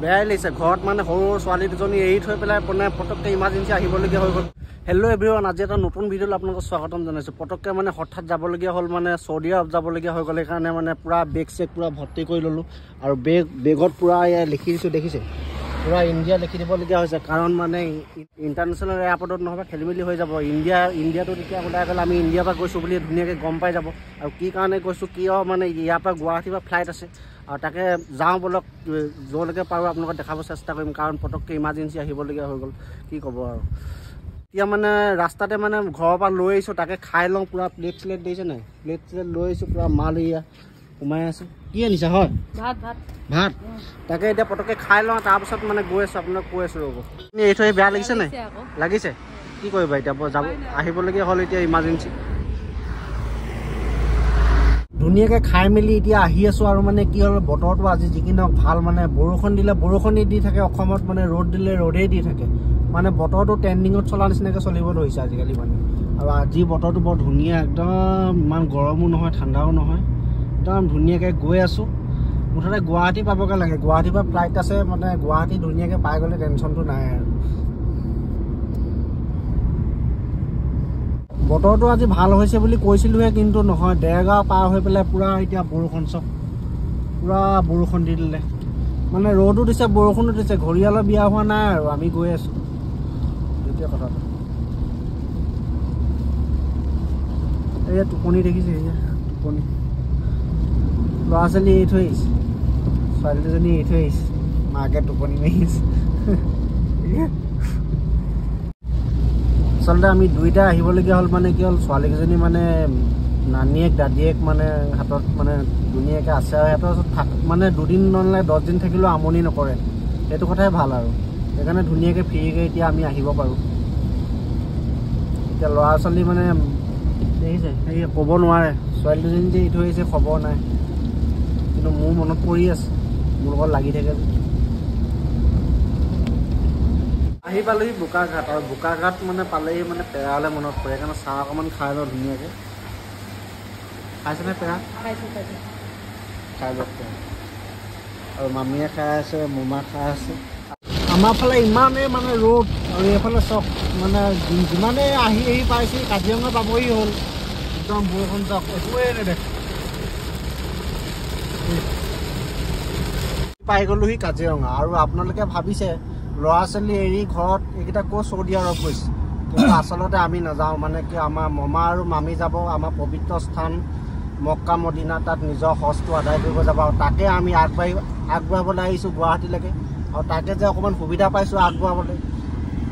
বেয়াই লাগিছে ঘৰত মানে সৰু ছোৱালী দুজনী এৰি থৈ পেলাই মানে পটককৈ ইমাৰ্জেঞ্চি আহিবলগীয়া হৈ গ'ল। হেল্ল' এভৰিৱান, আজি এটা নতুন ভিডিঅ'ত আপোনালোকক স্বাগতম জনাইছোঁ। পটককৈ মানে হঠাৎ যাবলগীয়া হ'ল, মানে চৌদি আৰব যাবলগীয়া হৈ গ'ল। সেইকাৰণে মানে পূৰা বেগ চেগ পূৰা ভৰ্তি কৰি ল'লোঁ আৰু বেগত পূৰা লিখি দিছোঁ, দেখিছে পূৰা ইণ্ডিয়া লিখি দিবলগীয়া হৈছে। কাৰণ মানে ইণ্টাৰনেশ্যনেল এয়াৰপৰ্টত নহ'লে খেলি মেলি হৈ যাব। ইণ্ডিয়াটো তেতিয়া ওলাই গ'লে আমি ইণ্ডিয়াৰ পৰা গৈছোঁ বুলি ধুনীয়াকৈ গম পাই যাব আৰু কি কাৰণে গৈছোঁ, কিয় মানে ইয়াৰ পৰা গুৱাহাটীৰ পৰা ফ্লাইট আছে আৰু তাকে যাওঁ বলক, য'লৈকে পাৰোঁ আপোনালোকক দেখাব চেষ্টা কৰিম। কাৰণ পটককৈ ইমাৰ্জেঞ্চি আহিবলগীয়া হৈ গ'ল, কি ক'ব আৰু। এতিয়া মানে ৰাস্তাতে মানে ঘৰৰ পৰা লৈ আহিছোঁ, তাকে খাই লওঁ। পূৰা প্লেট চিলেট দিছে নাই, প্লেট চিলেট লৈ আহিছোঁ, পূৰা মাল এয়া সোমাই আছোঁ। কি আনিছা হয়? ভাত। তাকে এতিয়া পটককৈ খাই লওঁ, তাৰপিছত মানে গৈ আছোঁ, আপোনাক কৈ আছোঁ ৰ'ব। এৰি থৈ বেয়া লাগিছে নাই? লাগিছে, কি কৰিবা এতিয়া, যাব আহিবলগীয়া হ'ল এতিয়া ইমাৰ্জেঞ্চি। ধুনীয়াকৈ খাই মেলি এতিয়া আহি আছোঁ আৰু মানে কি হ'ল, বতৰটো আজি যিকি নহওক ভাল। মানে বৰষুণ দিলে বৰষুণেই দি থাকে অসমত, মানে ৰ'দ দিলে ৰ'দেই দি থাকে। মানে বতৰটো ট্ৰেণ্ডিঙত চলা নিচিনাকৈ চলিব ধৰিছে আজিকালি মানে। আৰু আজি বতৰটো বৰ ধুনীয়া, একদম ইমান গৰমো নহয় ঠাণ্ডাও নহয়, একদম ধুনীয়াকৈ গৈ আছোঁ। মুঠতে গুৱাহাটী পাবগৈ লাগে, গুৱাহাটীৰ পৰা ফ্লাইট আছে, মানে গুৱাহাটী ধুনীয়াকৈ পাই গ'লে টেনশ্যনটো নাই আৰু। বতৰটো আজি ভাল হৈছে বুলি কৈছিলোঁহে, কিন্তু নহয়। দেৰগাঁও পাৰ হৈ পেলাই পূৰা এতিয়া বৰষুণ, চব পূৰা বৰষুণ দি দিলে। মানে ৰ'দো দিছে বৰষুণো দিছে, ঘৰিয়ালৰ বিয়া হোৱা নাই আৰু আমি গৈ আছোঁ। এতিয়া কথাটো এয়া টোপনি দেখিছে, এয়া টোপনি। ল'ৰা ছোৱালী এৰি থৈ আহিছে, ছোৱালী দুজনী এৰি থৈ আহিছে, মাকে টোপনি মাৰি আহিছে। আচলতে আমি দুইটা আহিবলগীয়া হ'ল, মানে কি হ'ল, ছোৱালীকেইজনী মানে নানীয়েক দাদীয়েক মানে হাতত মানে ধুনীয়াকৈ আছে আৰু সিহঁতৰ ওচৰত মানে দুদিন নহ'লে 10 দিন থাকিলেও আমনি নকৰে, সেইটো কথাই ভাল আৰু। সেইকাৰণে ধুনীয়াকৈ ফ্ৰীকৈ এতিয়া আমি আহিব পাৰোঁ। এতিয়া ল'ৰা ছোৱালী মানে দেখিছে, সেই ক'ব নোৱাৰে, ছোৱালী দুজনী যে এৰি থৈ আহিছে খবৰ নাই, কিন্তু মোৰ মনত পৰি আছে, মোৰ লগত লাগি থাকে যে। আহি পালোহি বোকাঘাট, আৰু বোকাঘাট মানে পালেহি মানে পেৰালৈ মনত পৰে। সেইকাৰণে চাহ অকণমান খাই লওঁ ধুনীয়াকৈ। খাইছেনে পেৰা? খাই লওক পেৰা। আৰু মামীয়ে খাই আছে, মোমা খাই আছে। আমাৰ ফালে ইমানেই মানে ৰ'দ, আৰু এইফালে চব মানে যিমানেই আহি পাইছে কাজিৰঙা পাবহি হ'ল, একদম বৰষুণ চাওক, একোৱেই নেদেখে। পাই গ'লোহি কাজিৰঙা। আৰু আপোনালোকে ভাবিছে ল'ৰা ছোৱালী এৰি ঘৰত এইকেইটা ক'ত চৌদি আৰব গৈছে, কিন্তু আচলতে আমি নাযাওঁ। মানে কি, আমাৰ মামা আৰু মামী যাব আমাৰ পবিত্ৰ স্থান মক্কা মদিনা, তাত নিজৰ হজটো আদায় কৰিব যাব। আৰু তাকে আমি আগবঢ়াবলৈ আহিছোঁ গুৱাহাটীলৈকে, আৰু তাকে যে অকণমান সুবিধা পাইছোঁ আগবঢ়াবলৈ,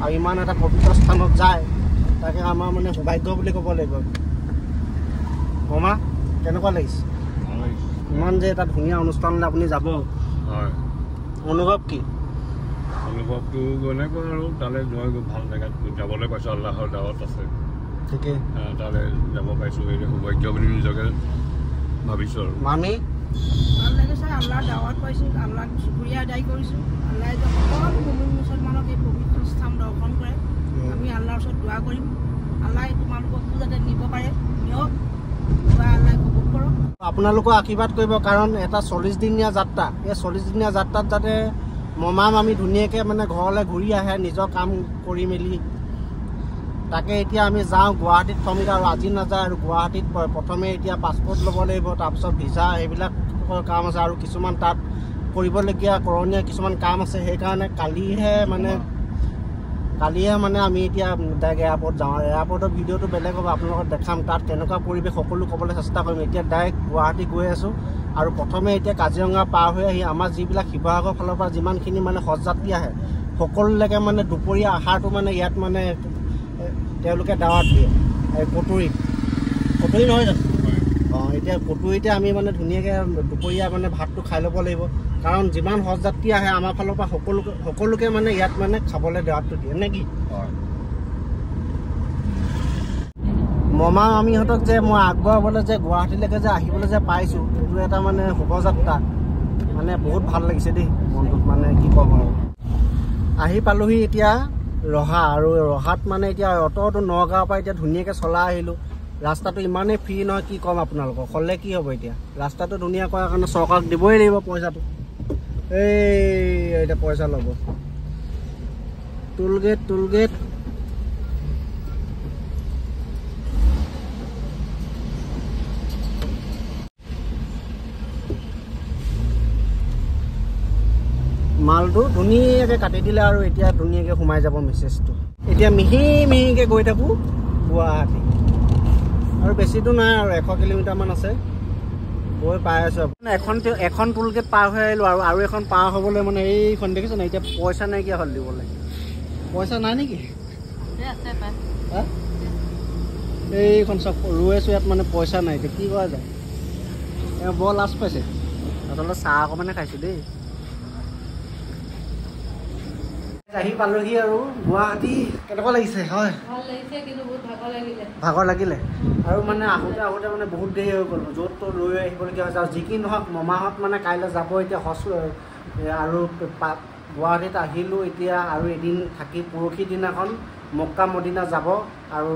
আৰু ইমান এটা পবিত্ৰ স্থানত যায়, তাকে আমাৰ মানে সৌভাগ্য বুলি ক'ব লাগিব। মামা কেনেকুৱা লাগিছে? ইমান যে এটা ধুনীয়া অনুষ্ঠানলৈ আপুনি যাব, অনুভৱ কি? অনুভৱটো এনেকুৱা আৰু, তালৈ ভাল জেগাত যাবলৈ পাইছোঁ, আল্লাহৰ দাৱত আছে, ঠিকেই তালৈ যাব পাইছোঁ, এই সৌভাগ্য বুলি নিজকে ভাবিছোঁ। আৰু মামী ভাল লাগিছে, আল্লাহৰ দাৱত পাইছোঁ, আল্লাহক শুক্ৰিয়া আদায় কৰিছোঁ। আল্লাহে যে সকলো মুমিন মুছলমানক এই পবিত্ৰ স্থান দৰ্শন কৰে, আমি আল্লাহৰ ওচৰত দোৱা কৰিম, আল্লাহে তোমালোককো যাতে নিব পাৰে, নিয়ক, আল্লাহে কবুল কৰক। আপোনালোকক আশীৰ্বাদ কৰিব, কাৰণ এটা 40 দিনীয়া যাত্ৰা, এই 40 দিনীয়া যাত্ৰাত যাতে মমা মামী ধুনীয়াকৈ মানে ঘৰলৈ ঘূৰি আহে নিজৰ কাম কৰি মেলি। তাকে এতিয়া আমি যাওঁ, গুৱাহাটীত থমগৈ, আৰু আজি নাযায়। আৰু গুৱাহাটীত প্ৰথমে এতিয়া পাছপৰ্ট ল'ব লাগিব, তাৰপিছত ভিছা, এইবিলাকৰ কাম আছে, আৰু কিছুমান তাত কৰিবলগীয়া কৰণীয় কিছুমান কাম আছে। সেইকাৰণে কালিহে মানে আমি এতিয়া ডাইৰেক্ট এয়াৰপৰ্ট যাওঁ। আৰু এয়াৰপৰ্টৰ ভিডিঅ'টো বেলেগ হ'ব, আপোনালোকক দেখাম, তাত কেনেকুৱা পৰিৱেশ সকলো ক'বলৈ চেষ্টা কৰিম। এতিয়া ডাইৰেক্ট গুৱাহাটী গৈ আছোঁ, আৰু প্ৰথমে এতিয়া কাজিৰঙা পাৰ হৈ আহি আমাৰ যিবিলাক শিৱসাগৰ ফালৰ পৰা যিমানখিনি মানে হজযাত্ৰী আহে, সকলোলৈকে মানে দুপৰীয়া আহাৰটো মানে ইয়াত মানে তেওঁলোকে দাৱাত দিয়ে, এই কটুৰি নহয় জানো? অঁ, এতিয়া কটুৰিতে আমি মানে ধুনীয়াকৈ দুপৰীয়া মানে ভাতটো খাই ল'ব লাগিব, কাৰণ যিমান হজযাত্ৰী আহে আমাৰ ফালৰ পৰা সকলোকে মানে ইয়াত মানে খাবলৈ দাৱাতটো দিয়ে নে কি? মমা মামীহঁতক যে মই আগবঢ়াবলৈ যে গুৱাহাটীলৈকে যে আহিবলৈ যে পাইছোঁ, এইটো এটা মানে শুভযাত্ৰা, মানে বহুত ভাল লাগিছে দেই মনটোত, মানে কি ক'ম আৰু। আহি পালোহি এতিয়া ৰহা, আৰু ৰহাত মানে এতিয়া অ'টোটো নগাঁৱৰ পৰা এতিয়া ধুনীয়াকৈ চলাই আহিলোঁ। ৰাস্তাটো ইমানেই ফ্ৰী নহয়, কি ক'ম আপোনালোকক, হ'লে কি হ'ব এতিয়া। ৰাস্তাটো ধুনীয়া কৰাৰ কাৰণে চৰকাৰক দিবই লাগিব পইচাটো, এটা পয়সা ল'ব টোল গেট মালটো ধুনীয়াকৈ কাটি দিলে আৰু এতিয়া ধুনীয়াকৈ সোমাই যাব মেছেজটো এতিয়া মিহিকৈ গৈ থাকোঁ গুৱাহাটী আৰু বেছি দূৰ নাই আৰু 100 কিলোমিটাৰমান আছে গৈ পাই আছোঁ এখন টোল গেট পাৰ হৈ আহিলোঁ আৰু এখন পাৰ হ'বলৈ মানে এইখন দেখিছে নাই এতিয়া পইচা নাইকিয়া হ'ল দিবলৈ পইচা নাই নেকি এইখন চব ৰৈ আছোঁ ইয়াত মানে পইচা নাই এতিয়া কি কৰা যায় বৰ লাজ পাইছে আচলতে চাহ অকণমানে খাইছোঁ দেই আহি পালোহি আৰু গুৱাহাটী কেনেকুৱা লাগিছে হয় ভাগৰ লাগিলে আৰু মানে আহোঁতে মানে বহুত দেৰি হৈ গ'ল য'ত ত'ত ৰৈ আহিবলগীয়া হৈছে আৰু যি কি নহওক মমাহঁত মানে কাইলৈ যাব এতিয়া আৰু গুৱাহাটীত আহিলোঁ এতিয়া আৰু এদিন থাকি পৰহি দিনাখন মক্কা মদিনা যাব আৰু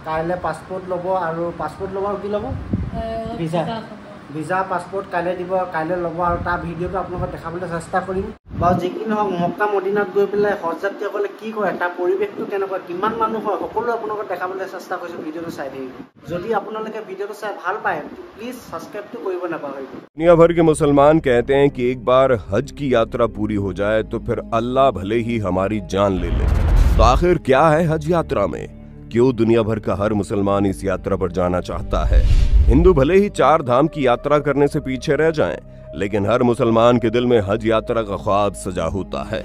কাইলৈ পাছপৰ্ট ল'ব আৰু পাছপৰ্ট ল'ব আৰু কি ল'ব ভিজা পাছপৰ্ট কাইলৈ দিব কাইলৈ ল'ব আৰু তাৰ ভিডিঅ'টো আপোনালোকক দেখাবলৈ চেষ্টা কৰিম বাৰু যি কি নহওক মক্কা মদিনাত গৈ পেলাই হজযাত্ৰীসকলে কি কৰে তাৰ পৰিৱেশটো কেনেকুৱা কিমান মানুহ হয় সকলো আপোনালোকক দেখাবলৈ চেষ্টা কৰিছোঁ ভিডিঅ'টো চাই থাকিব যদি আপোনালোকে ভিডিঅ'টো চাই ভাল পায় প্লিজ সাবস্ক্राइब কৰিব নাপাহৰিব दुनिया भर के मुसलमान कहते हैं कि एक बार हज की यात्रा पूरी हो जाए तो फिर अल्लाह भले ही हमारी जान ले ले तो आखिर क्या है हज यात्रा में क्यों दुनिया भर का हर मुसलमान इस यात्रा पर जाना चाहता है हिंदू भले ही 4 धाम की यात्रा करने से पीछे रह जाएं, लेकिन हर मुसलमान के दिल में हज यात्रा का ख्वाब सजा होता है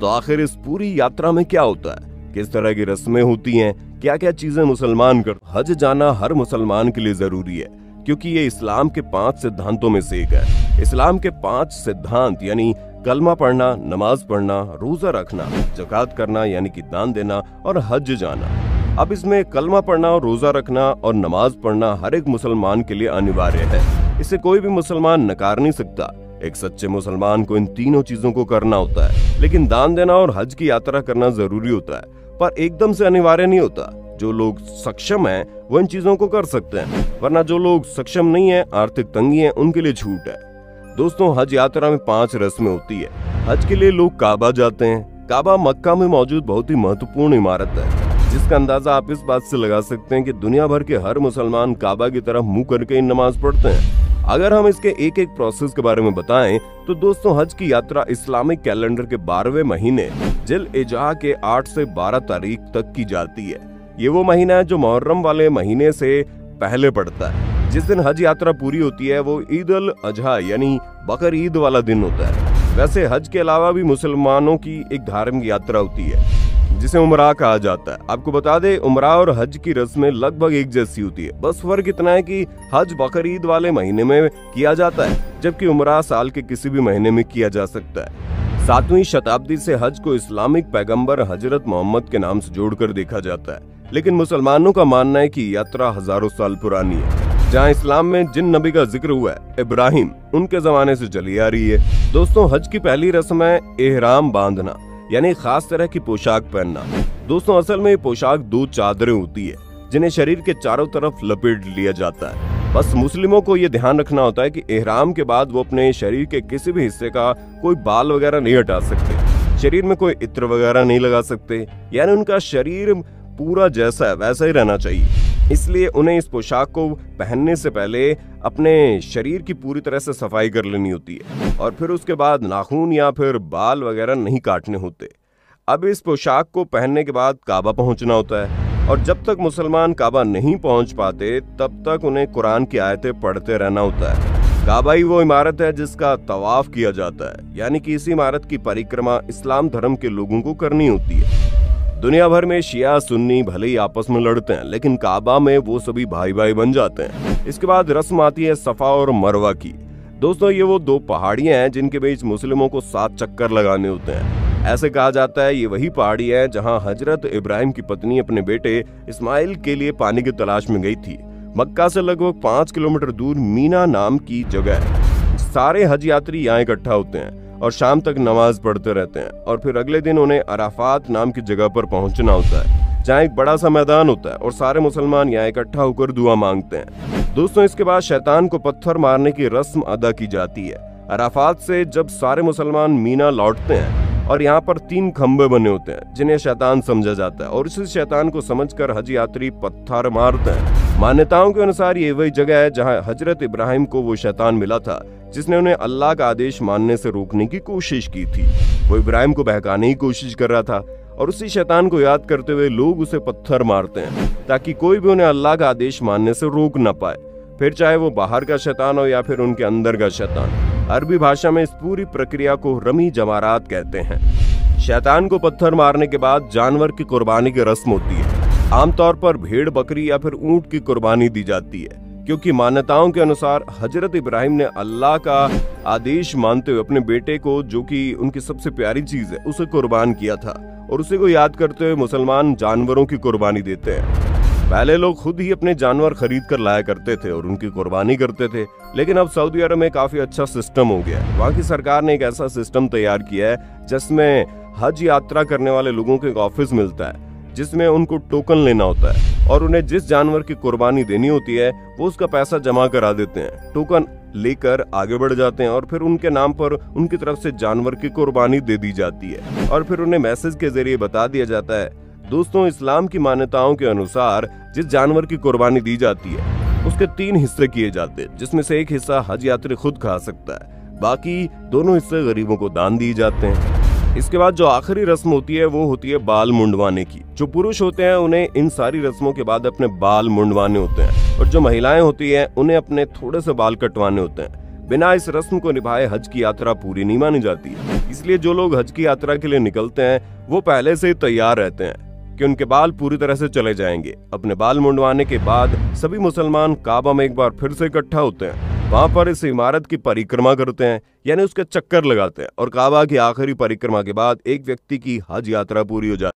तो आखिर इस पूरी यात्रा में क्या होता है किस तरह की रस्में होती हैं क्या क्या चीजें मुसलमान कर हज जाना हर मुसलमान के लिए जरूरी है क्योंकि ये इस्लाम के 5 सिद्धांतों में से एक है इस्लाम के 5 सिद्धांत यानी कलमा पढ़ना नमाज पढ़ना रोजा रखना ज़कात करना यानी कि दान देना और हज जाना अब इसमें कलमा पढ़ना और रोजा रखना और नमाज पढ़ना हर एक मुसलमान के लिए अनिवार्य है इसे कोई भी मुसलमान नकार नहीं सकता एक सच्चे मुसलमान को इन तीनों चीजों को करना होता है लेकिन दान देना और हज की यात्रा करना जरूरी होता है पर एकदम से अनिवार्य नहीं होता जो लोग सक्षम हैं वो इन चीजों को कर सकते हैं वरना जो लोग सक्षम नहीं है आर्थिक तंगी है उनके लिए छूट है दोस्तों हज यात्रा में 5 रस्में होती है हज के लिए लोग काबा जाते हैं काबा मक्का में मौजूद बहुत ही महत्वपूर्ण इमारत है जिसका अंदाजा आप इस बात से लगा सकते हैं कि दुनिया भर के हर मुसलमान काबा की तरफ मुंह करके ही नमाज पढ़ते हैं अगर हम इसके एक एक प्रोसेस के बारे में बताएं तो दोस्तों हज की यात्रा इस्लामिक कैलेंडर के 12वें महीने जिल इजा के 8 से 12 तारीख तक की जाती है ये वो महीना है जो मुहर्रम वाले महीने से पहले पड़ता है जिस दिन हज यात्रा पूरी होती है वो ईद उल अजहा यानी बकर ईद वाला दिन होता है वैसे हज के अलावा भी मुसलमानों की एक धार्मिक यात्रा होती है जिसे उमरा कहा जाता है आपको बता दें उमरा और हज की रस्में लगभग एक जैसी होती है बस फर्क इतना है कि हज बकर ईद वाले महीने में किया जाता है जबकि उमरा साल के किसी भी महीने में किया जा सकता है 7वीं शताब्दी से हज को इस्लामिक पैगंबर हजरत मोहम्मद के नाम से जोड़कर देखा जाता है लेकिन मुसलमानों का मानना है कि यात्रा हजारों साल पुरानी है जहाँ इस्लाम में जिन नबी का जिक्र हुआ है इब्राहिम उनके जमाने से चली आ रही है दोस्तों हज की पहली रस्म है एहराम बांधना यानी खास तरह की पोशाक पहनना दोस्तों असल में ये पोशाक 2 चादरें होती है जिन्हें शरीर के चारों तरफ लपेट लिया जाता है बस मुस्लिमों को ये ध्यान रखना होता है कि एहराम के बाद वो अपने शरीर के किसी भी हिस्से का कोई बाल वगैरह नहीं हटा सकते शरीर में कोई इत्र वगैरह नहीं लगा सकते यानी उनका शरीर पूरा जैसा है वैसा ही रहना चाहिए इसलिए उन्हें इस पोशाक को पहनने से पहले अपने शरीर की पूरी तरह से सफाई कर लेनी होती है और फिर उसके बाद नाखून या फिर बाल वगैरह नहीं काटने होते अब इस पोशाक को पहनने के बाद काबा पहुंचना होता है और जब तक मुसलमान काबा नहीं पहुंच पाते तब तक उन्हें कुरान की आयतें पढ़ते रहना होता है काबा ही वो इमारत है जिसका तवाफ किया जाता है यानी कि इस इमारत की परिक्रमा इस्लाम धर्म के लोगों को करनी होती है दुनिया भर में शिया सुन्नी भले ही आपस में लड़ते हैं लेकिन काबा में वो सभी भाई भाई बन जाते हैं इसके बाद रस्म आती है सफा और मरवा की दोस्तों ये वो 2 पहाड़ियां हैं जिनके बीच मुस्लिमों को 7 चक्कर लगाने होते हैं ऐसे कहा जाता है ये वही पहाड़ी है जहां हजरत इब्राहिम की पत्नी अपने बेटे इस्माइल के लिए पानी की तलाश में गई थी मक्का से लगभग 5 किलोमीटर दूर मीना नाम की जगह है सारे हज यात्री यहाँ इकट्ठा होते हैं और शाम तक नमाज पढ़ते रहते हैं और फिर अगले दिन उन्हें अराफात नाम की जगह पर पहुंचना होता है जहाँ एक बड़ा सा मैदान होता है और सारे मुसलमान यहाँ इकट्ठा होकर दुआ मांगते हैं दोस्तों इसके बाद शैतान को पत्थर मारने की रस्म अदा की जाती है अराफात से जब सारे मुसलमान मीना लौटते हैं और यहाँ पर 3 खंबे बने होते हैं जिन्हें शैतान समझा जाता है और इसी शैतान को समझकर हज यात्री पत्थर मारते हैं। मान्यताओं के अनुसार ये वही जगह है जहाँ हजरत इब्राहिम को वो शैतान मिला था जिसने उन्हें अल्लाह का आदेश मानने से रोकने की कोशिश की थी। वो इब्राहिम को बहकाने की कोशिश कर रहा था और उसी शैतान को याद करते हुए लोग उसे पत्थर मारते हैं ताकि कोई भी उन्हें अल्लाह का आदेश मानने से रोक न पाए, फिर चाहे वो बाहर का शैतान हो या फिर उनके अंदर का शैतान। अरबी भाषा में इस पूरी प्रक्रिया को रमी जमारात कहते हैं। शैतान को पत्थर मारने के बाद जानवर की कुर्बानी की रस्म होती है। आमतौर पर भेड़, बकरी या फिर ऊंट की कुर्बानी दी जाती है क्योंकि मान्यताओं के अनुसार हजरत इब्राहिम ने अल्लाह का आदेश मानते हुए अपने बेटे को, जो कि उनकी सबसे प्यारी चीज है, उसे कुर्बान किया था और उसी को याद करते हुए मुसलमान जानवरों की कुर्बानी देते हैं। पहले लोग खुद ही अपने जानवर खरीद कर लाया करते थे और उनकी कुर्बानी करते थे, लेकिन अब सऊदी अरब में काफी अच्छा सिस्टम हो गया है। वहाँ की सरकार ने एक ऐसा सिस्टम तैयार किया है जिसमें हज यात्रा करने वाले लोगों को एक ऑफिस मिलता है जिसमें उनको टोकन लेना होता है और उन्हें जिस जानवर की कुर्बानी देनी होती है वो उसका पैसा जमा करा देते हैं। टोकन लेकर आगे बढ़ जाते हैं और फिर उनके नाम पर उनकी तरफ से जानवर की कुर्बानी दे दी जाती है और फिर उन्हें मैसेज के जरिए बता दिया जाता है। दोस्तों, इस्लाम की मान्यताओं के अनुसार जिस जानवर की कुर्बानी दी जाती है उसके 3 हिस्से किए जाते हैं, जिसमें से एक हिस्सा हज यात्री खुद खा सकता है, बाकी दोनों हिस्से गरीबों को दान दिए जाते हैं। इसके बाद जो आखिरी रस्म होती है वो होती है बाल मुंडवाने की। जो पुरुष होते हैं उन्हें इन सारी रस्मों के बाद अपने बाल मुंडवाने होते हैं और जो महिलाएं होती हैं उन्हें अपने थोड़े से बाल कटवाने होते हैं। बिना इस रस्म को निभाए हज की यात्रा पूरी नहीं मानी जाती, इसलिए जो लोग हज की यात्रा के लिए निकलते हैं वो पहले से ही तैयार रहते हैं कि उनके बाल पूरी तरह से चले जाएंगे। अपने बाल मुंडवाने के बाद सभी मुसलमान काबा में एक बार फिर से इकट्ठा होते हैं। वहाँ पर इस इमारत की परिक्रमा करते हैं, यानी उसके चक्कर लगाते हैं और काबा की आखिरी परिक्रमा के बाद एक व्यक्ति की हज यात्रा पूरी हो जाती है।